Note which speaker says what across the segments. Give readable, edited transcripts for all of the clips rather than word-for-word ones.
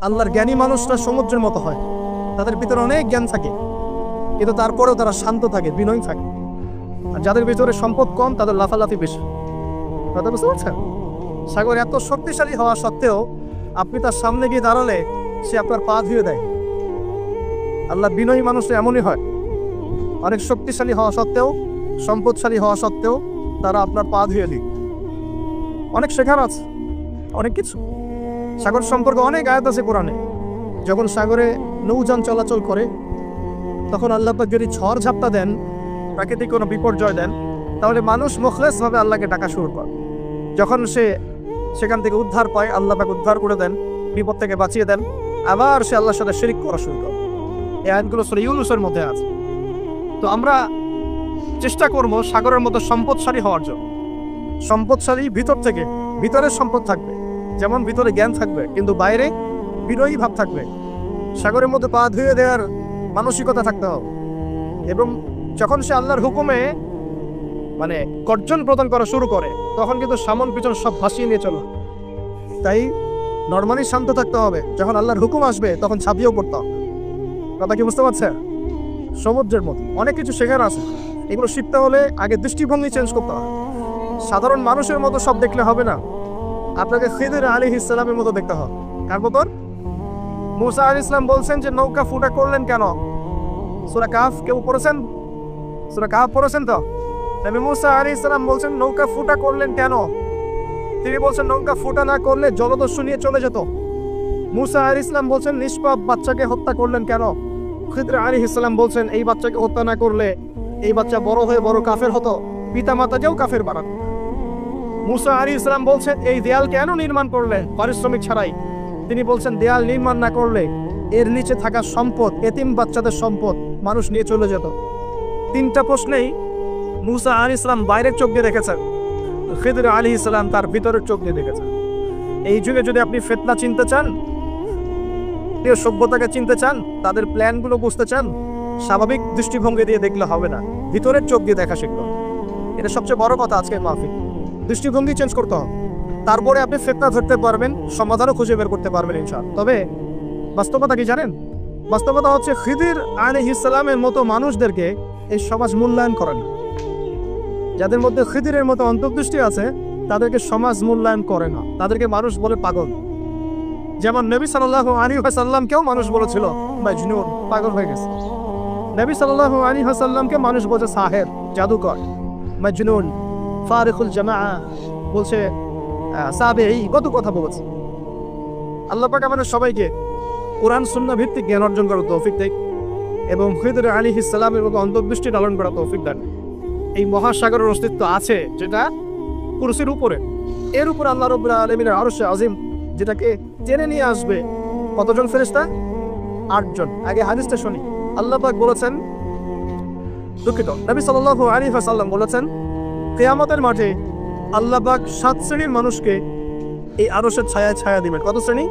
Speaker 1: আল্লাহর জ্ঞানী মানুষরা সমুদ্রের মতো হয়, তাদের ভিতরে অনেক জ্ঞান থাকে, কিন্তু তারপরেও তারা শান্ত থাকে, বিনয়ী থাকে। আর যাদের ভিতরে সম্পদ কম তাদের লাফালাফি বেশি। কথা বুঝতে পারছেন? সাগর এত শক্তিশালী হওয়া সত্ত্বেও আপনি তার সামনে গিয়ে দাঁড়ালে সে আপনার পা ধুয়ে দেয়। আল্লাহ বিনয়ী মানুষরা এমনই হয়, অনেক শক্তিশালী হওয়া সত্ত্বেও, সম্পদশালী হওয়া সত্ত্বেও তারা আপনার পা ধুয়ে দিক। অনেক শেখার আছে, অনেক কিছু। সাগর সম্পর্কে অনেক আয়াত আছে কোরআনে। যখন সাগরে নৌযান চলাচল করে তখন আল্লাহ পাক যদি ঝড় ঝাপটা দেন, প্রাকৃতিক কোনো বিপর্যয় দেন, তাহলে মানুষ মুখলেসভাবে আল্লাহকে ডাকা শুরু করে। যখন সে সেখান থেকে উদ্ধার পায়, আল্লাহ পাক উদ্ধার করে দেন, বিপদ থেকে বাঁচিয়ে দেন, আবার সে আল্লাহর সাথে শিরক করা শুরু করে। এই আয়াতগুলো সূরা ইউনূসের মধ্যে আছে। তো আমরা চেষ্টা করব সাগরের মতো সম্পদশালী হওয়ার জন্য। সম্পদশালী ভিতর থেকে, ভিতরে সম্পদ থাকবে, যেমন ভিতরে জ্ঞান থাকবে কিন্তু বাইরে বিনয়ী ভাব থাকবে। সাগরের মধ্যে পা ধুয়ে দেওয়ার মানসিকতা থাকতে হবে। এবং যখন সে আল্লাহর হুকুমে মানে গর্জন প্রদান করা শুরু করে তখন কিন্তু সামন পিছন সব ভাসিয়ে নিয়ে চলো। তাই নর্মালি শান্ত থাকতে হবে, যখন আল্লাহর হুকুম আসবে তখন ছাপিয়েও পড়তে হবে। কথা কি বুঝতে পারছে? সমুদ্রের মতো অনেক কিছু শেখার আছে। এগুলো শিখতে হলে আগে দৃষ্টিভঙ্গি চেঞ্জ করতে হবে। সাধারণ মানুষের মতো সব দেখলে হবে না, আপনাকে খিদির আলাইহিস সালামের মতো দেখতে হবে। কার মতন? মুসা আলাইহিস সালাম বলছেন যে নৌকা ফুটা করলেন কেন? সূরা কাহফ কেউ পড়েছেন? সূরা কাহফ পড়েছেন তো? নবী মুসা আলাইহিস সালাম বলছেন নৌকা ফুটা করলেন কেন? তিনি বলছেন নৌকা ফুটা না করলে জলদস্যু নিয়ে চলে যেত। মুসা আলাইহিস সালাম বলছেন নিষ্পাপ বাচ্চাকে হত্যা করলেন কেন? খিদির আলাইহিস সালাম বলছেন এই বাচ্চাকে হত্যা না করলে এই বাচ্চা বড় হয়ে বড় কাফের হতো, পিতা মাতাকেও কাফের বানাতো। মুসা আলাইহিস সালাম বলছেন এই দেয়াল কেন নির্মাণ করলেন পারিশ্রমিক ছাড়াই? তিনি বলছেন দেয়াল নির্মাণ না করলে এর নিচে থাকা সম্পদ, এতিম বাচ্চাদের সম্পদ মানুষ নিয়ে চলে যেত। তিনটা প্রশ্নেই মুসা আলাইহিস সালাম বাইরের চোখ দিয়ে দেখেছেন, খিদির আলাইহিস সালাম তার ভিতরের চোখ দিয়ে দেখেছেন। এই যুগে যদি আপনি ফিতনা চিনতে চান, সভ্যতাকে চিনতে চান, তাদের প্ল্যানগুলো বুঝতে চান, স্বাভাবিক দৃষ্টিভঙ্গি দিয়ে দেখলে হবে না, ভিতরের চোখ দিয়ে দেখা শিখতে হবে। এটা সবচেয়ে বড় কথা আজকের মাহফিল। দৃষ্টিভঙ্গি চেঞ্জ করতে হবে, তারপরে আপনি ফিতনা ধরতে পারবেন, সমাধানও খুঁজে বের করতে পারবেন ইনশাআল্লাহ। তবে বাস্তবতা কি জানেন? বাস্তবতা হচ্ছে খিদির আলাইহিস সালামের মতো মানুষদেরকে এই সমাজ মূল্যায়ন করে না। যাদের মধ্যে খিদিরের মতো অন্তর্দৃষ্টি আছে তাদেরকে সমাজ মূল্যায়ন করে না, তাদেরকে মানুষ বলে পাগল। যেমন নবী সাল্লাল্লাহু আলাইহি ওয়াসাল্লামকেও মানুষ বলেছিল মাজনুন, পাগল হয়ে গেছে। নবী সাল্লাল্লাহু আলাইহি ওয়াসাল্লামকে মানুষ বলছে সাহেব, জাদুকর, মাজনুন, ফারিকুল জামাআ বলছে, সাবেঈ, কত কথা বলেছে। আল্লাহ পাক আমাদের সবাইকে কোরআন সুন্নাহ ভিত্তিক জ্ঞান অর্জন করার তৌফিক দেয় এবং খিদির আলাইহিস সালামের মতো অন্তর্দৃষ্টি লালন করার তৌফিক দেন। এই মহাসাগরের অস্তিত্ব আছে যেটা কুরসির উপরে, এর উপরে আল্লাহ রাব্বুল আলামিনের আরশে আজিম, যেটাকে টেনে নিয়ে আসবে কতজন ফেরেশতা? 8 জন। আগে হাদিসটা শুনি। আল্লাহ পাক বলেছেন, দুঃখিত, নবী সাল্লাল্লাহু আলাইহি ওয়াসাল্লাম বলেছেন কিয়ামতের মাঠে আল্লাহ পাক 7 শ্রেণীর মানুষকে এই আরশের ছায়ায় ছায়া দিবেন। কত শ্রেণী?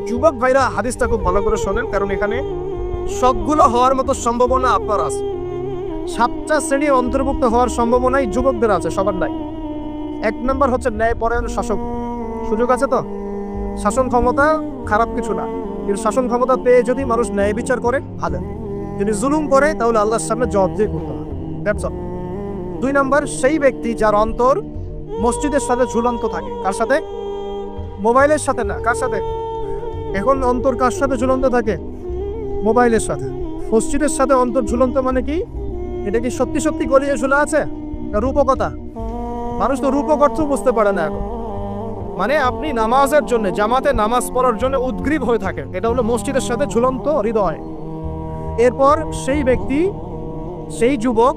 Speaker 1: যুবক ভাইরা হাদিসটা খুব ভালো করে শোনেন, কারণ এখানে সবগুলো হওয়ার মতো সম্ভাবনা আপনার আছে। 7টা শ্রেণী অন্তর্ভুক্ত হওয়ার সম্ভাবনাই যুবকদের আছে, সবার নাই। 1 নম্বর হচ্ছে ন্যায়পরায়ণ শাসক। সুযোগ আছে তো? শাসন ক্ষমতা খারাপ কিছু না, কিন্তু শাসন ক্ষমতা পেয়ে যদি মানুষ ন্যায় বিচার করে ভালো, যদি জুলুম করে তাহলে আল্লাহর সামনে জবাবদিহি করতে হবে। That's all. 2 নম্বর সেই ব্যক্তি যার অন্তর মসজিদের সাথে ঝুলন্ত থাকে। কার সাথে? মোবাইলের সাথে না। কার সাথে? এখন অন্তর কার সাথে ঝুলন্ত থাকে? মোবাইলের সাথে। মসজিদের সাথে অন্তর ঝুলন্ত মানে কি? এটা কি সত্যি সত্যি গলিয়ে ঝুলা আছে? রূপকথা। মানুষ তো রূপক অর্থ বুঝতে পারে না এখন। মানে আপনি নামাজের জন্য, জামাতে নামাজ পড়ার জন্য উদ্গ্রীব হয়ে থাকেন, এটা হলো মসজিদের সাথে ঝুলন্ত হৃদয়। এরপর সেই ব্যক্তি, সেই যুবক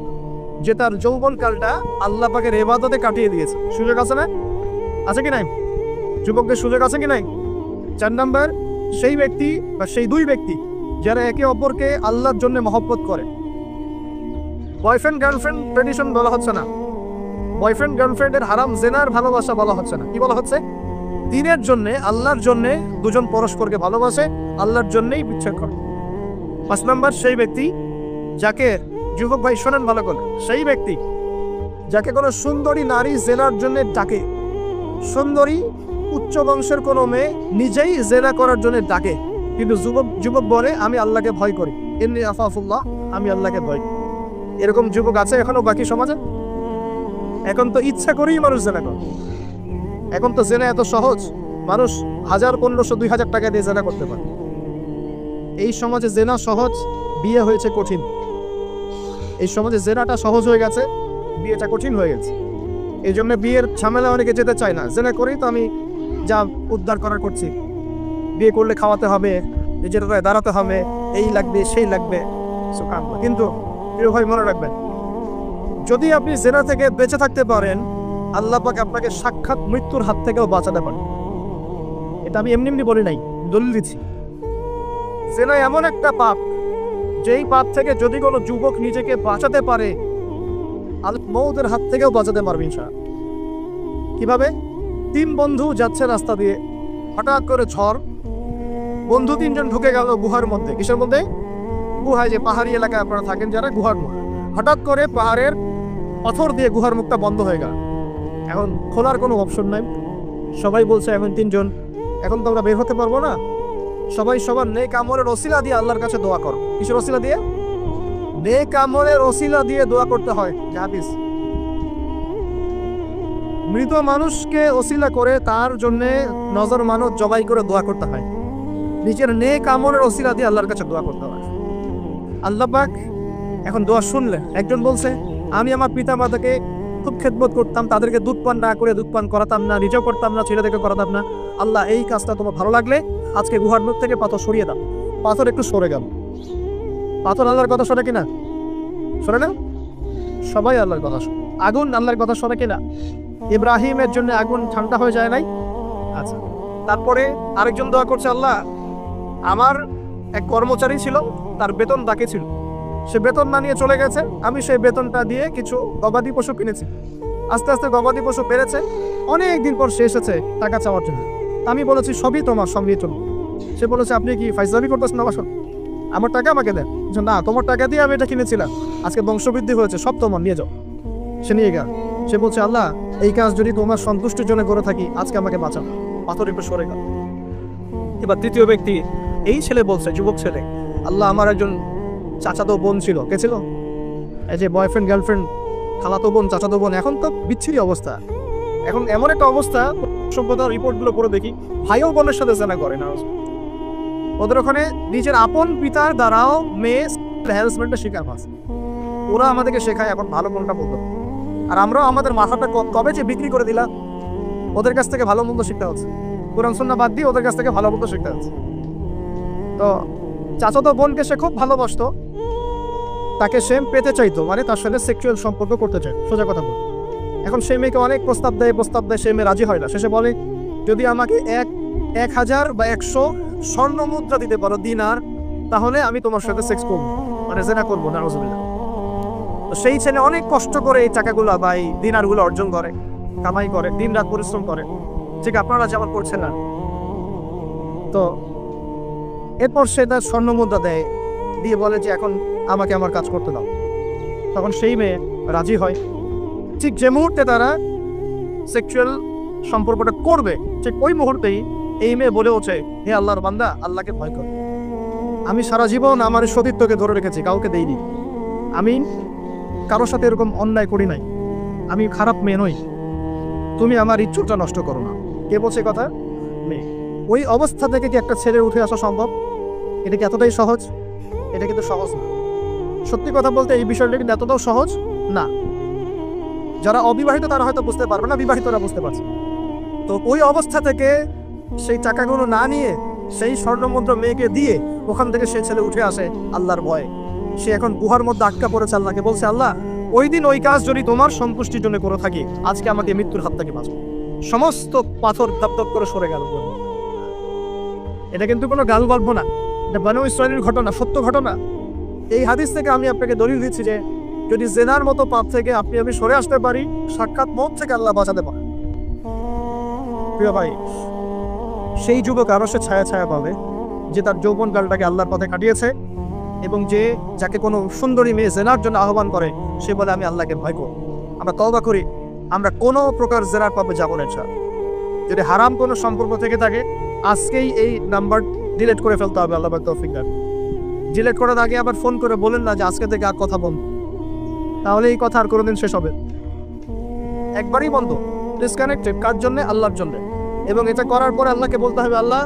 Speaker 1: যে তার যৌবনকালটা আল্লাহ পাকের ইবাদতে কাটিয়ে দিয়েছে। সুযোগ আছে না? আছে কি নাই? যুবকদের সুযোগ আছে কি নাই? 4 নম্বর সেই ব্যক্তি বা সেই 2 ব্যক্তি যারা একে অপরকে আল্লাহর জন্য মহব্বত করে। বয়ফ্রেন্ড গার্লফ্রেন্ড ট্রেডিশন বলা হচ্ছে না, বয়ফ্রেন্ড গার্লফ্রেন্ডের হারাম জেনার ভালোবাসা বলা হচ্ছে না। কি বলা হচ্ছে? দিনের জন্যে, আল্লাহর জন্যে দুজন পরস্পরকে ভালোবাসে, আল্লাহর জন্যই বিচ্ছেদ করে। 5 নম্বর সেই ব্যক্তি যাকে, যুবক ভাই শোনেন ভালো করে, সেই ব্যক্তি যাকে কোনো সুন্দরী নারী জেনার জন্য ডাকে, সুন্দরী উচ্চ বংশের কোনো মেয়ে নিজেই জেনা করার জন্য ডাকে, কিন্তু যুবক বলে আমি আল্লাহকে ভয় করি, ইন্নী আখাফুল্লাহ, আমি আল্লাহকে ভয় করি। এরকম যুবক আছে এখনো বাকি সমাজে? এখন তো ইচ্ছা করেই মানুষ জেনা করে। এখন তো জেনা এত সহজ, মানুষ 1000, 1500, 2000 টাকা দিয়ে জেনা করতে পারে। এই সমাজে জেনা সহজ, বিয়ে হয়েছে কঠিন। এই সমাজে জেনাটা সহজ হয়ে গেছে, বিয়েটা কঠিন হয়ে গেছে। এই জন্য বিয়ের ঝামেলা অনেকে যেতে চায় না। জেনা করেই তো আমি যা উদ্ধার করার করছি। বিয়ে করলে খাওয়াতে হবে, নিজের গায়ে দাঁড়াতে হবে, এই লাগবে সেই লাগবে। কিন্তু প্রিয় ভাই মনে রাখবেন, যদি আপনি জেনা থেকে বেঁচে থাকতে পারেন, আল্লাহ পাক আপনাকে সাক্ষাৎ মৃত্যুর হাত থেকেও বাঁচাতে পারেন। এটা আমি এমনি বলি নাই, দলিল দিচ্ছি। জেনা এমন একটা পাপ, যেই পাপ থেকে যদি কোনো যুবক নিজেকে বাঁচাতে পারে, মৌতের হাত থেকেও বাঁচাতে পারবে ইনশাআল্লাহ। কিভাবে? 3 বন্ধু যাচ্ছে রাস্তা দিয়ে, হঠাৎ করে ঝড়, বন্ধু 3 জন ঢুকে গেল গুহার মধ্যে। কিসের মধ্যে? গুহায়, যে পাহাড়ি এলাকায় আপনারা থাকেন যারা, গুহার মধ্যে। হঠাৎ করে পাহাড়ের পাথর দিয়ে গুহার মুখটা বন্ধ হয়ে গেল। এখন খোলার কোনো অপশন নাই। সবাই বলছে এখন 3 জন, এখন তো আমরা বের হতে পারবো না। সবাই সবার নেক আমলের ওসিলা দিয়ে আল্লাহর কাছে দোয়া করো। কিসের ওসিলা দিয়ে? নেক আমলের ওসিলা দিয়ে দোয়া করতে হয়। হাদিস, মৃত মানুষকে ওসিলা করে তার জন্য নজর মানত জবাই করে দোয়া করতে হয়। নিজের নেক আমলের ওসিলা দিয়ে আল্লাহর কাছে দোয়া করতে হয়। আল্লাহ পাক এখন দোয়া শুনলেন। একজন বলছে, আমি আমার পিতা মাতাকে খুব খেদমত করতাম, তাদেরকে দুধ পান না করে দুধ পান করাতাম না, নিজেও করতাম না, ছেলেদেরকে করাতাম না। আল্লাহ, এই কাজটা তোমার ভালো লাগলে আজকে গুহার মুখ থেকে পাথর সরিয়ে দাও। পাথর একটু সরে গেল। পাথর আল্লাহর কথা শোনে কিনা? শোনে না? সবাই আল্লাহর কথা শোনে। আগুন আল্লাহর কথা শোনে কিনা? ইব্রাহিমের জন্য আগুন ঠান্ডা হয়ে যায় নাই? আচ্ছা, তারপরে আরেকজন দোয়া করছে, আল্লাহ, আমার এক কর্মচারী ছিল, তার বেতন বাকি ছিল, সে বেতন না নিয়ে চলে গেছে, আমি সেই বেতনটা দিয়ে কিছু গবাদি পশু কিনেছি। আস্তে আস্তে গবাদি পশু বেড়েছে, অনেক দিন পর সে এসেছে টাকা চাওয়ার জন্য। আমি বলেছি সবই তোমার, সব নিয়ে চলুন। সে বলেছে, আপনি কি ফাইজলামি করতেছেন? আমার টাকা আমাকে দেন। না, তোমার টাকা দিয়ে আমি এটা কিনেছিলাম, আজকে বংশবৃদ্ধি হয়েছে, সব তোমার, নিয়ে যাও। সে নিয়ে গেল। সে বলছে, আল্লাহ, এই কাজ যদি তোমার সন্তুষ্টির জন্য করে থাকি, আজকে আমাকে বাঁচাও। পাথর একটু সরে গেল। এবার তৃতীয় ব্যক্তি, এই ছেলে বলছে, যুবক ছেলে, আল্লাহ, আমার একজন চাচাতো বোন ছিল। কে ছিল? এই যে বয়ফ্রেন্ড গার্লফ্রেন্ড, খালাতো বোন, চাচাতো বোন। এখন তো বিচ্ছিরি অবস্থা। এখন এমন একটা অবস্থা, সভ্যতার রিপোর্টগুলো পড়ে দেখি, ভাইও বোনের সাথে জেনা করে না। ওদের ওখানে নিজের আপন পিতার দ্বারাও মেয়ে হ্যারাসমেন্টের শিকার হচ্ছে। ওরা আমাদেরকে শেখায় এখন ভালো কোনটা বলতো, আর আমরাও আমাদের মাথাটা কবে যে বিক্রি করে দিলাম। ওদের কাছ থেকে ভালো মন্দ শিখতে হচ্ছে, কোরআন সুন্নাহ বাদ দিয়ে ওদের কাছ থেকে ভালো মন্দ শিখতে হচ্ছে। তো চাচাতো বোনকে সে খুব ভালোবাসতো, তাকে সে পেতে চাইতো, মানে তার সাথে সেক্সুয়াল সম্পর্ক করতে চায়, সোজা কথা বল। এখন সেই মেয়েকে অনেক প্রস্তাব দেয়, সে মেয়ে রাজি হয় না। শেষে বলে, যদি আমাকে 1000 বা 100 স্বর্ণ মুদ্রা দিতে পারো, দিনার, তাহলে আমি তোমার সাথে সেক্স করবো, মানে জেনা করবো। নাউজুবিল্লাহ। তো সেই ছেলে অনেক কষ্ট করে এই টাকাগুলো বা এই দিনারগুলো অর্জন করে, কামাই করে, দিন রাত পরিশ্রম করে, ঠিক আপনারা যেমন করছেন না। তো এরপর সে তার স্বর্ণ মুদ্রা দেয়, দিয়ে বলে যে এখন আমাকে আমার কাজ করতে দাও। তখন সেই মেয়ে রাজি হয়। ঠিক যে মুহূর্তে তারা সেক্সুয়াল সম্পর্কটা করবে, ঠিক ওই মুহূর্তেই এই মেয়ে বলে ওঠে, হে আল্লাহর বান্দা, আল্লাহকে ভয় কর। আমি সারা জীবন আমার সতীত্বকে ধরে রেখেছি, কাউকে দেইনি। আমি কারোর সাথে এরকম অন্যায় করি নাই, আমি খারাপ মেয়ে নই, তুমি আমার ইচ্ছুটা নষ্ট করো না। কে বলছে কথা? মেয়ে। ওই অবস্থা থেকে কি একটা ছেলে উঠে আসা সম্ভব? এটা কি এতটাই সহজ? এটা কিন্তু সহজ না। সত্যি কথা বলতে এই বিষয়টা কিন্তু এতটাও সহজ না। যারা অবিবাহিত তারা হয়তো বুঝতে পারবে না, বিবাহিতরা বুঝতে পারছে। তো ওই অবস্থা থেকে সেই টাকাগুলো না নিয়ে সেই স্বর্ণমুদ্রা মেয়েকে দিয়ে ওখান থেকে সেই ছেলে উঠে আসে আল্লাহর ভয়ে। সে এখন গুহার মধ্যে আটকা পড়েছে, আল্লাহকে বলছে, আল্লাহ, ওই দিন ওই কাজ যদি তোমার সন্তুষ্টির জন্য করে থাকি, আজকে আমাকে মৃত্যুর হাত থেকে বাঁচাও। সমস্ত পাথর দপদপ করে সরে গেল। এটা কিন্তু কোনো গাল গল্প না, এটা বনু ইসরাইলের ঘটনা, সত্য ঘটনা। এই হাদিস থেকে আমি আপনাকে দলিল দিচ্ছি যে যদি জেনার মতো পাপ থেকে আমি সরে আসতে পারি, সাক্ষাৎ মৌত থেকে আল্লাহ বাঁচাতে পারে। প্রিয় ভাই, সেই যুবক আরো সে ছায়া ছায়া পাবে যে তার যৌবন কালটাকে আল্লাহর পথে কাটিয়েছে, এবং যে যাকে কোনো সুন্দরী মেয়ে জেনার জন্য আহ্বান করে, সে বলে আমি আল্লাহকে ভয় করি। আমরা তওবা করি, আমরা কোনো প্রকার জেনার পাপে যাব না। যদি হারাম কোনো সম্পর্ক থেকে থাকে আজকেই এই নাম্বার ডিলিট করে ফেলতে হবে। আল্লাহ পাক তৌফিক দান। ডিলিট করার আগে আবার ফোন করে বলেন না যে আজকে থেকে আর কথা বন্ধ, তাহলে এই কথা আর কোনোদিন শেষ হবে? একবারই বন্ধ, ডিসকানেক্টেড। কার জন্য? আল্লাহর জন্য। এবং এটা করার পরে আল্লাহকে বলতে হবে, আল্লাহ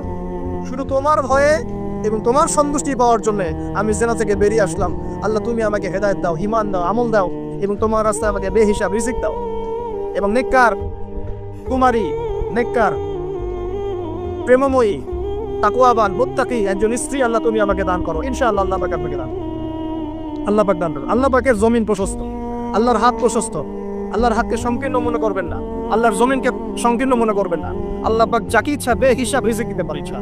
Speaker 1: শুধু তোমার ভয়ে এবং তোমার সন্তুষ্টি পাওয়ার জন্য আমি জেনা থেকে বেরিয়ে আসলাম। আল্লাহ তুমি আমাকে হেদায়েত দাও, ঈমান দাও, আমল দাও এবং তোমার রাস্তায় আমাকে বেহিসাব রিজিক দাও। এবং নেককার কুমারী, নেককার প্রেমময়ী, তাকওয়াবান, মুত্তাকি একজন স্ত্রী আল্লাহ তুমি আমাকে দান করো। ইনশাআল্লাহ আল্লাহ পাক আপনাকে দান, আল্লাহ পাক দান করুন। আল্লাহ পাকের জমিন প্রশস্ত, আল্লাহর হাত প্রশস্ত। আল্লাহর হাতকে সংকীর্ণ মনে করবেন না, আল্লাহর জমিনকে সংকীর্ণ মনে করবেন না। আল্লাহ পাক যাকে ইচ্ছা বেহিসাব রিজিক দিতে পারে ইচ্ছা।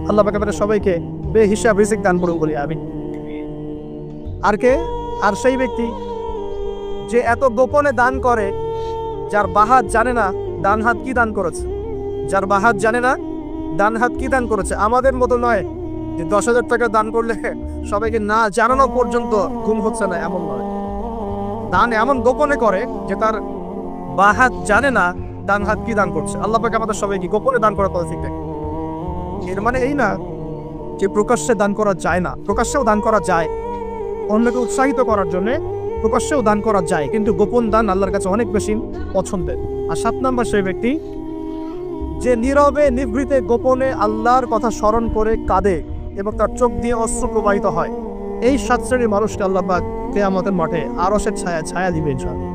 Speaker 1: আল্লাহ পাক আমাদের সবাইকে বেহিসাব রিজিক দান করুন বলি আমিন। আর কে? আর সেই ব্যক্তি যে এত গোপনে দান করে, যার বাহাত জানে না ডান হাত কি দান করেছে, যার বাহাত জানে না ডান হাত কি দান করেছে। আমাদের মতো নয় যে 10,000 টাকা দান করলে সবাইকে না জানানো পর্যন্ত ঘুম হচ্ছে না, এমন নয়। দান এমন গোপনে করে যে তার বাহাত জানে না ডান হাত কি দান করছে। আল্লাহ পাক আমাদের সবাইকে গোপনে দান করা তৌফিক দেন। এর মানে এই না যে প্রকাশ্যে দান করা যায় না, প্রকাশ্যেও দান করা যায়। অন্যকে উৎসাহিত করার জন্য প্রকাশ্যেও দান করা যায়, কিন্তু গোপন দান আল্লাহর কাছে অনেক বেশি পছন্দের। আর 7 নম্বর সেই ব্যক্তি যে নীরবে নিভৃতে গোপনে আল্লাহর কথা স্মরণ করে কাঁদে এবং তার চোখ দিয়ে অশ্রু প্রবাহিত হয়। এই 7 শ্রেণীর মানুষকে আল্লাহ পাক কিয়ামতের মাঠে আরশের ছায়া দিবে ইনশাআল্লাহ।